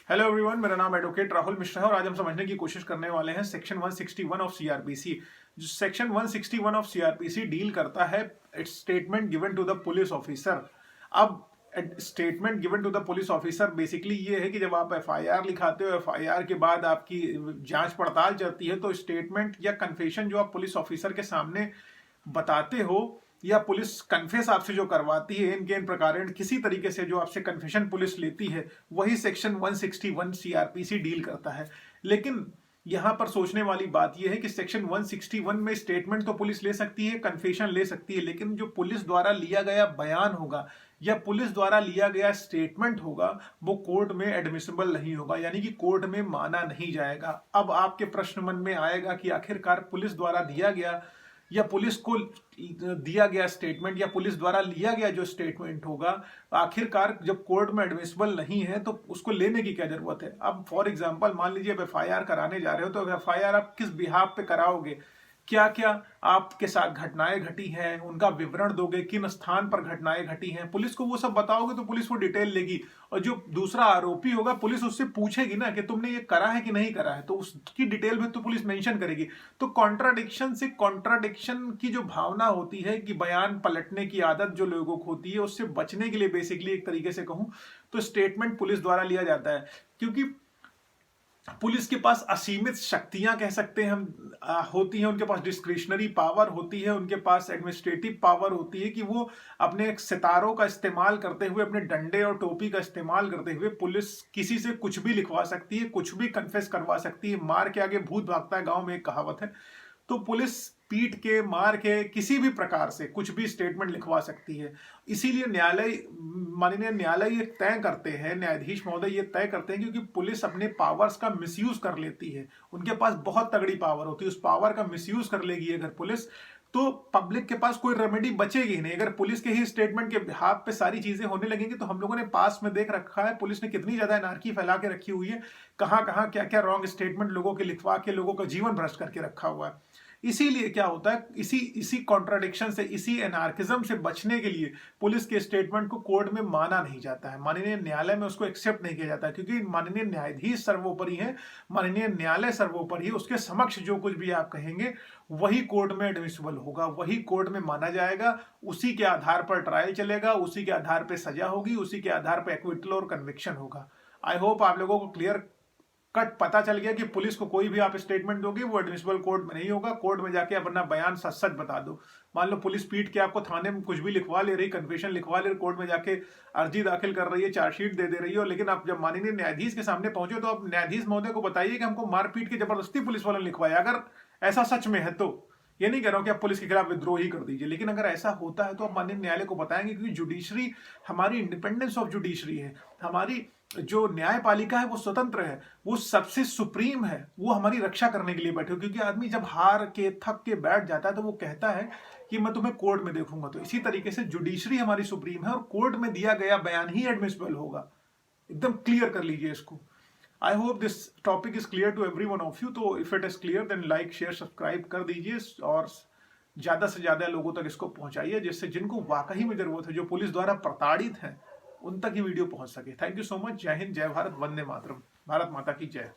Hello everyone, मेरा नाम advocate Rahul Mishra है और आज हम समझने की कोशिश करने वाले हैं सेक्शन 161 ऑफ सीआरपीसी। जो सेक्शन 161 ऑफ सीआरपीसी डील करता है it's statement given to the police officer. अब statement given to the police officer basically ये है कि जब आप एफआईआर लिखाते हो, एफआईआर के बाद आपकी जांच पड़ताल चलती है, तो स्टेटमेंट या कन्फेशन जो आप पुलिस ऑफिसर के सामने बताते हो या पुलिस कन्फेस आपसे जो करवाती है इनके इन प्रकार किसी तरीके से जो आपसे कन्फेशन पुलिस लेती है, वही सेक्शन 161 सीआरपीसी डील करता है। लेकिन यहां पर सोचने वाली बात यह है कि सेक्शन 161 में स्टेटमेंट तो पुलिस ले सकती है, कन्फेशन ले सकती है, लेकिन जो पुलिस द्वारा लिया गया बयान होगा या पुलिस द्वारा लिया गया स्टेटमेंट होगा वो कोर्ट में एडमिसिबल नहीं होगा, यानी कि कोर्ट में माना नहीं जाएगा। अब आपके प्रश्न मन में आएगा कि आखिरकार पुलिस द्वारा दिया गया या पुलिस को दिया गया स्टेटमेंट या पुलिस द्वारा लिया गया जो स्टेटमेंट होगा, आखिरकार जब कोर्ट में एडमिसिबल नहीं है तो उसको लेने की क्या जरूरत है। अब फॉर एग्जांपल मान लीजिए आप एफआईआर कराने जा रहे हो, तो एफआईआर आप किस बिहाफ पे कराओगे, क्या क्या आपके साथ घटनाएं घटी हैं, उनका विवरण दोगे, किन स्थान पर घटनाएं घटी हैं, पुलिस को वो सब बताओगे तो पुलिस वो डिटेल लेगी। और जो दूसरा आरोपी होगा पुलिस उससे पूछेगी ना कि तुमने ये करा है कि नहीं करा है, तो उसकी डिटेल में तो पुलिस मेंशन करेगी। तो कॉन्ट्राडिक्शन से कॉन्ट्राडिक्शन की जो भावना होती है कि बयान पलटने की आदत जो लोगों को होती है, उससे बचने के लिए बेसिकली एक तरीके से कहूं तो स्टेटमेंट पुलिस द्वारा लिया जाता है, क्योंकि पुलिस के पास असीमित शक्तियां कह सकते हैं हम होती हैं, उनके पास डिस्क्रिशनरी पावर होती है, उनके पास एडमिनिस्ट्रेटिव पावर होती है कि वो अपने सितारों का इस्तेमाल करते हुए, अपने डंडे और टोपी का इस्तेमाल करते हुए पुलिस किसी से कुछ भी लिखवा सकती है, कुछ भी कन्फेस करवा सकती है। मार के आगे भूत भागता है, गांव में एक कहावत है। तो पुलिस पीट के, मार के, किसी भी प्रकार से कुछ भी स्टेटमेंट लिखवा सकती है। इसीलिए माननीय न्यायालय ये तय करते हैं, न्यायाधीश महोदय ये तय करते हैं, क्योंकि पुलिस अपने पावर्स का मिसयूज कर लेती है। उनके पास बहुत तगड़ी पावर होती है, उस पावर का मिसयूज कर लेगी अगर पुलिस, तो पब्लिक के पास कोई रेमेडी बचेगी नहीं। अगर पुलिस के ही स्टेटमेंट के बिहाफ पे सारी चीजें होने लगेंगी, तो हम लोगों ने पास में देख रखा है पुलिस ने कितनी ज्यादा एनार्की फैला के रखी हुई है, कहां कहां क्या क्या रॉन्ग स्टेटमेंट लोगों के लिखवा के लोगों का जीवन भ्रष्ट करके रखा हुआ है। इसीलिए क्या होता है, इसी कॉन्ट्राडिक्शन से, इसी एनार्किज्म से बचने के लिए पुलिस के स्टेटमेंट को कोर्ट में माना नहीं जाता है, माननीय न्यायालय में उसको एक्सेप्ट नहीं किया जाता है, क्योंकि माननीय न्यायाधीश सर्वोपरि है, माननीय न्यायालय सर्वोपरि है। उसके समक्ष जो कुछ भी आप कहेंगे वही कोर्ट में एडमिसिबल होगा, वही कोर्ट में माना जाएगा, उसी के आधार पर ट्रायल चलेगा, उसी के आधार पर सजा होगी, उसी के आधार पर एक्विटल और कन्विक्शन होगा। आई होप आप लोगों को क्लियर कट पता चल गया कि पुलिस को कोई भी आप स्टेटमेंट दोगे वो एडमिसिबल कोर्ट में नहीं होगा। कोर्ट में जाके अपना बयान सच सच बता दो। मान लो पुलिस पीट के आपको थाने में कुछ भी लिखवा ले रही, कन्फेशन लिखवा ले रही, कोर्ट में जाके अर्जी दाखिल कर रही है, चार्जशीट दे रही हो, लेकिन आप जब माननीय न्यायाधीश के सामने पहुंचे तो आप न्यायाधीश महोदय को बताइए कि हमको मारपीट के जबरदस्ती पुलिस वालों ने लिखवाया। अगर ऐसा सच में है तो ये नहीं कह रहा हूं कि आप पुलिस के खिलाफ विद्रोह ही कर दीजिए, लेकिन अगर ऐसा होता है तो आप माननीय न्यायालय को बताएंगे, क्योंकि जुडिशरी, हमारी इंडिपेंडेंस ऑफ जुडिशरी है, हमारी जो न्यायपालिका है वो स्वतंत्र है, वो सबसे सुप्रीम है, वो हमारी रक्षा करने के लिए बैठे हो। क्योंकि आदमी जब हार के थक के बैठ जाता है तो वो कहता है कि मैं तुम्हें कोर्ट में देखूंगा। तो इसी तरीके से जुडिशरी हमारी सुप्रीम है और कोर्ट में दिया गया बयान ही एडमिसिबल होगा। एकदम क्लियर कर लीजिए इसको। I hope this topic is clear to everyone of you. तो if it is clear then like share subscribe कर दीजिए और ज्यादा से ज्यादा लोगों तक इसको पहुंचाइए, जिससे जिनको वाकई में जरूरत है, जो पुलिस द्वारा प्रताड़ित है, उन तक ही वीडियो पहुंच सके। Thank you so much. जय हिंद, जय भारत, वंदे मातरम। भारत माता की जय।